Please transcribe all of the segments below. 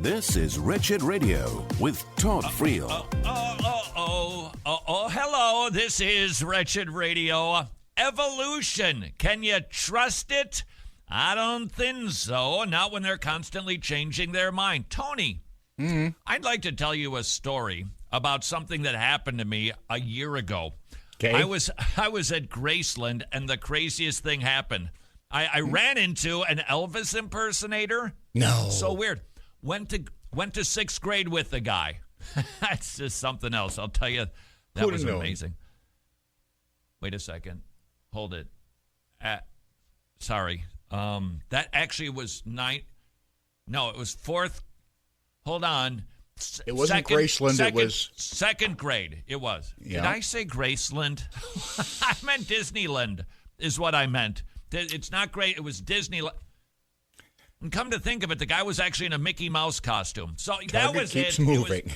This is Wretched Radio with Todd Friel. Hello. This is Wretched Radio. Evolution. Can you trust it? I don't think so. Not when they're constantly changing their mind. Tony, I'd like to tell you a story about something that happened to me a year ago. Okay. I was at Graceland, and the craziest thing happened. I ran into an Elvis impersonator. No. So weird. Went to sixth grade with the guy. That's just something else. I'll tell you, that was amazing. Wait a second. Hold it. Sorry. That actually was ninth. No, it was fourth. Hold on. It wasn't Graceland. It was second grade. It was. Yeah. Did I say Graceland? I meant Disneyland is what I meant. It's not great. It was Disneyland. And come to think of it, the guy was actually in a Mickey Mouse costume. So that was it. Keeps moving.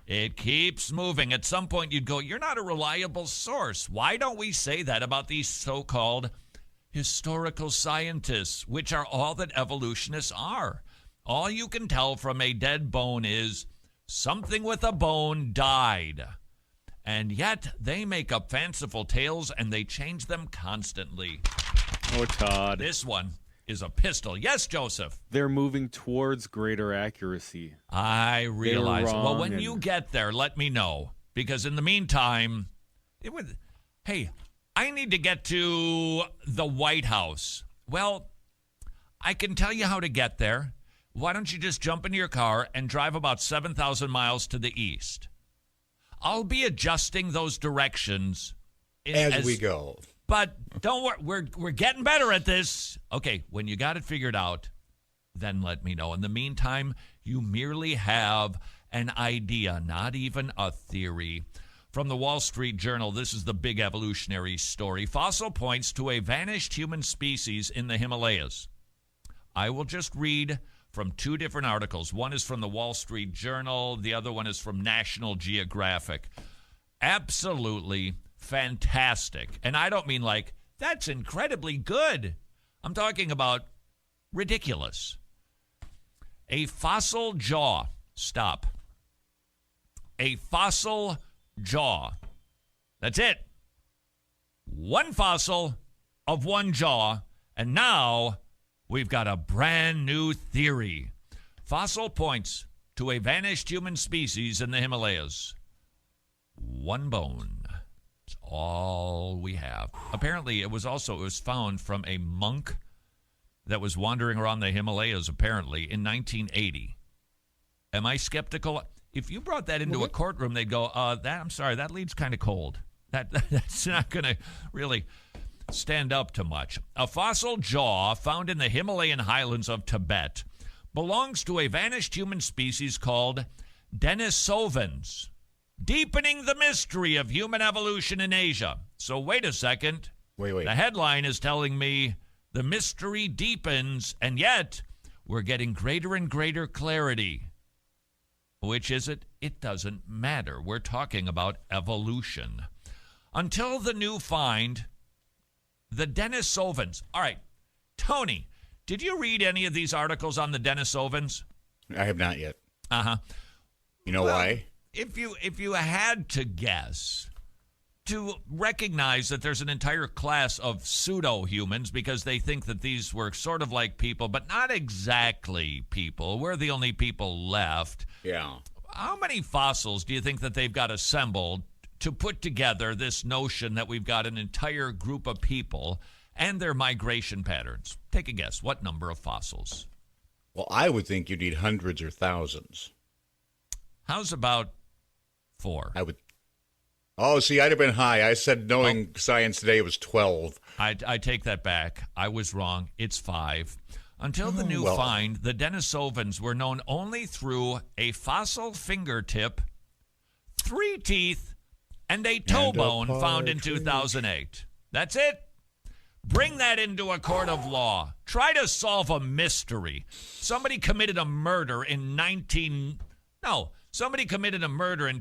It keeps moving. At some point, you'd go, you're not a reliable source. Why don't we say that about these so-called historical scientists, which are all that evolutionists are? All you can tell from a dead bone is something with a bone died. And yet, they make up fanciful tales, and they change them constantly. Oh, Todd. This one is a pistol. Yes, Joseph. They're moving towards greater accuracy. I realize. Well, when and- you get there, let me know. Because in the meantime, hey, I need to get to the White House. Well, I can tell you how to get there. Why don't you just jump into your car and drive about 7,000 miles to the east? I'll be adjusting those directions as we go. But don't worry, we're getting better at this. Okay, when you got it figured out, then let me know. In the meantime, you merely have an idea, not even a theory. From the Wall Street Journal, this is the big evolutionary story. Fossil points to a vanished human species in the Himalayas. I will just read from two different articles. One is from the Wall Street Journal. The other one is from National Geographic. Absolutely fantastic. And I don't mean like, that's incredibly good. I'm talking about ridiculous. A fossil jaw. Stop. A fossil jaw. That's it. One fossil of one jaw. And now we've got a brand new theory. Fossil points to a vanished human species in the Himalayas. One bone. It's all we have. Apparently, it was found from a monk that was wandering around the Himalayas, apparently, in 1980. Am I skeptical? If you brought that into a courtroom, they'd go, I'm sorry, that lead's kind of cold. That's not going to really stand up to much. A fossil jaw found in the Himalayan highlands of Tibet belongs to a vanished human species called Denisovans, deepening the mystery of human evolution in Asia. So wait a second. Wait. The headline is telling me the mystery deepens, and yet we're getting greater and greater clarity. Which is it? It doesn't matter. We're talking about evolution. Until the new find, the Denisovans. All right, Tony, did you read any of these articles on the Denisovans? I have not yet. Uh-huh. You know why? If you had to guess, to recognize that there's an entire class of pseudo-humans because they think that these were sort of like people, but not exactly people. We're the only people left. Yeah. How many fossils do you think that they've got assembled to put together this notion that we've got an entire group of people and their migration patterns? Take a guess. What number of fossils? Well, I would think you'd need hundreds or thousands. How's about 4? I would. Oh, see, I'd have been high. I said knowing science today it was 12. I take that back. I was wrong. It's 5. Until the new find, the Denisovans were known only through a fossil fingertip, 3 teeth, and a toe bone found in 2008. That's it. Bring that into a court of law. Try to solve a mystery. Somebody committed a murder in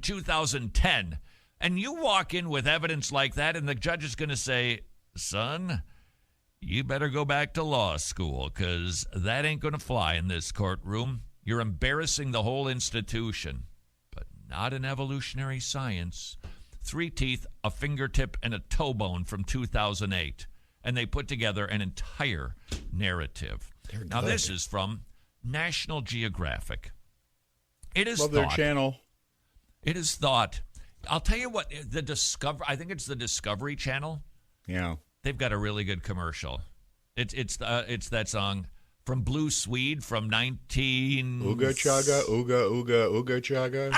2010, and you walk in with evidence like that, and the judge is going to say, son, you better go back to law school because that ain't going to fly in this courtroom. You're embarrassing the whole institution, but not in evolutionary science. 3 teeth, a fingertip, and a toe bone from 2008. And they put together an entire narrative. Now, this is from National Geographic. It is Love their channel. It is thought. I'll tell you what, I think it's the Discovery Channel. Yeah. They've got a really good commercial. It's that song from Blue Swede from 19... Ooga chaga, ooga, ooga, ooga chaga.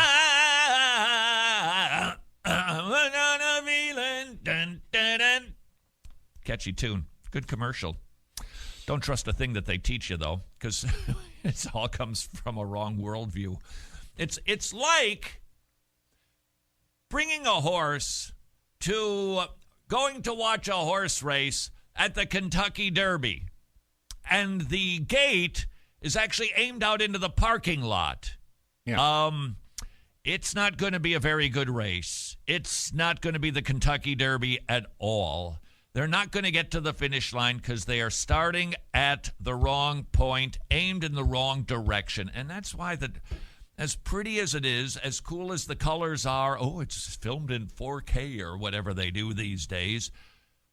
Catchy tune. Good commercial. Don't trust a thing that they teach you, though, because it all comes from a wrong worldview. It's like bringing a horse to going to watch a horse race at the Kentucky Derby, and the gate is actually aimed out into the parking lot. Yeah. It's not going to be a very good race. It's not going to be the Kentucky Derby at all. They're not going to get to the finish line because they are starting at the wrong point, aimed in the wrong direction. And that's why as pretty as it is, as cool as the colors are, it's filmed in 4K or whatever they do these days,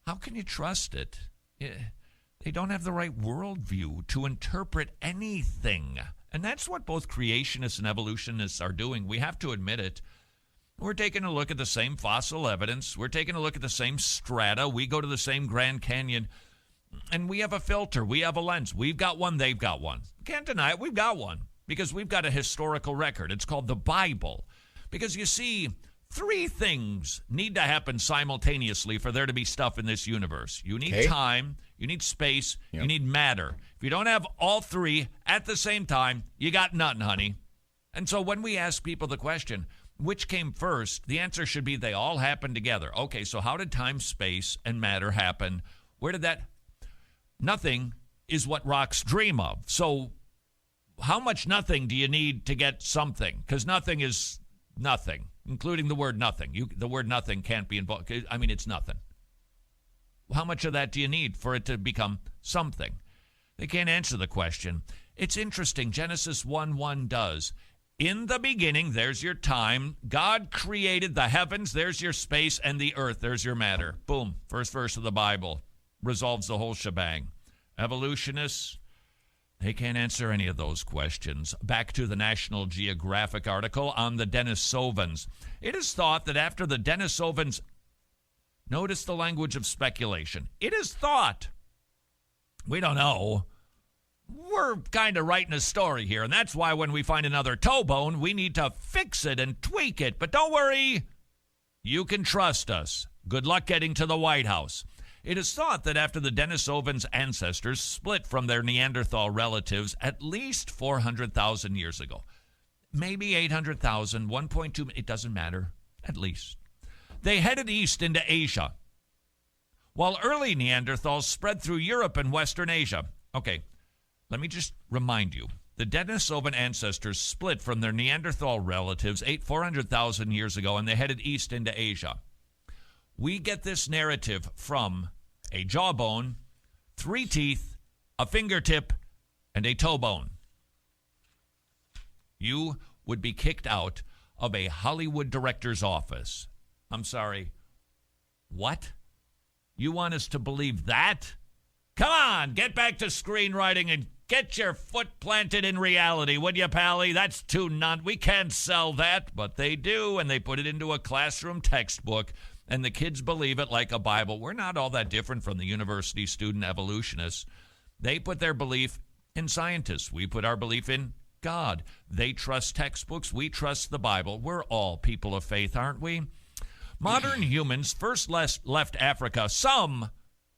how can you trust it? They don't have the right worldview to interpret anything. And that's what both creationists and evolutionists are doing. We have to admit it. We're taking a look at the same fossil evidence. We're taking a look at the same strata. We go to the same Grand Canyon. And we have a filter. We have a lens. We've got one. They've got one. Can't deny it. We've got one. Because we've got a historical record. It's called the Bible. Because you see, 3 things need to happen simultaneously for there to be stuff in this universe. You need time, you need space, you need matter. If you don't have all 3 at the same time, you got nothing, honey. And so when we ask people the question, which came first, the answer should be they all happened together. Okay, so how did time, space, and matter happen? Where did that? Nothing is what rocks dream of. So how much nothing do you need to get something? Because nothing is nothing, including the word nothing. The word nothing can't be involved. I mean, it's nothing. How much of that do you need for it to become something? They can't answer the question. It's interesting. Genesis 1:1 does. In the beginning, there's your time. God created the heavens. There's your space, and the earth. There's your matter. Boom. First verse of the Bible resolves the whole shebang. Evolutionists, they can't answer any of those questions. Back to the National Geographic article on the Denisovans. It is thought that after the Denisovans, notice the language of speculation. It is thought, we don't know, we're kind of writing a story here, and that's why when we find another toe bone, we need to fix it and tweak it. But don't worry, you can trust us. Good luck getting to the White House. It is thought that after the Denisovans' ancestors split from their Neanderthal relatives at least 400,000 years ago, maybe 800,000, 1.2, it doesn't matter, at least. They headed east into Asia, while early Neanderthals spread through Europe and Western Asia. Okay, let me just remind you. The Denisovan ancestors split from their Neanderthal relatives 400,000 years ago, and they headed east into Asia. We get this narrative from a jawbone, 3 teeth, a fingertip, and a toe bone. You would be kicked out of a Hollywood director's office. I'm sorry, what? You want us to believe that? Come on, get back to screenwriting and get your foot planted in reality, would you, Pally? That's too we can't sell that, but they do, and they put it into a classroom textbook, and the kids believe it like a Bible. We're not all that different from the university student evolutionists. They put their belief in scientists. We put our belief in God. They trust textbooks. We trust the Bible. We're all people of faith, aren't we? Modern humans first left Africa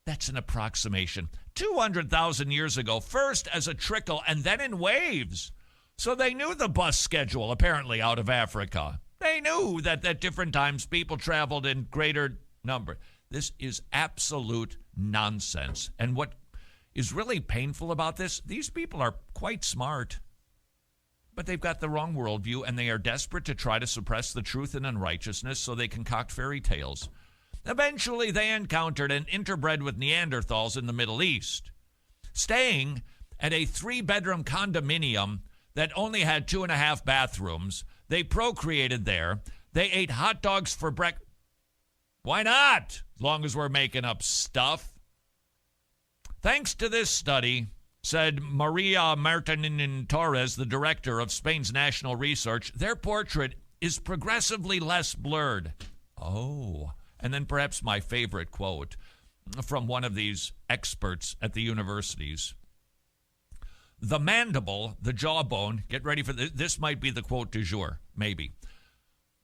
that's an approximation, 200,000 years ago, first as a trickle and then in waves. So they knew the bus schedule, apparently, out of Africa. They knew that at different times people traveled in greater number. This is absolute nonsense. And what is really painful about this, these people are quite smart, but they've got the wrong worldview, and they are desperate to try to suppress the truth and unrighteousness so they concoct fairy tales. Eventually, they encountered and interbred with Neanderthals in the Middle East. Staying at a 3-bedroom condominium that only had 2.5 bathrooms. They procreated there. They ate hot dogs for breakfast. Why not? As long as we're making up stuff. Thanks to this study, said Maria Martin Torres, the director of Spain's national research, their portrait is progressively less blurred. Oh, and then perhaps my favorite quote from one of these experts at the universities. The mandible, the jawbone, get ready for this. This might be the quote du jour, maybe.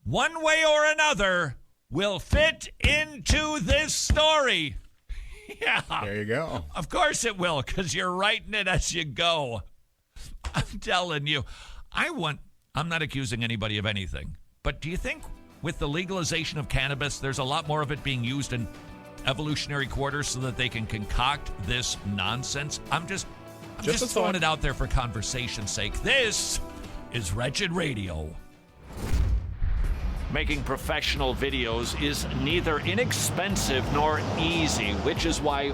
One way or another will fit into this story. Yeah. There you go. Of course it will, because you're writing it as you go. I'm telling you. I'm not accusing anybody of anything, but do you think with the legalization of cannabis, there's a lot more of it being used in evolutionary quarters so that they can concoct this nonsense? I'm just throwing it out there for conversation's sake. This is Wretched Radio. Making professional videos is neither inexpensive nor easy, which is why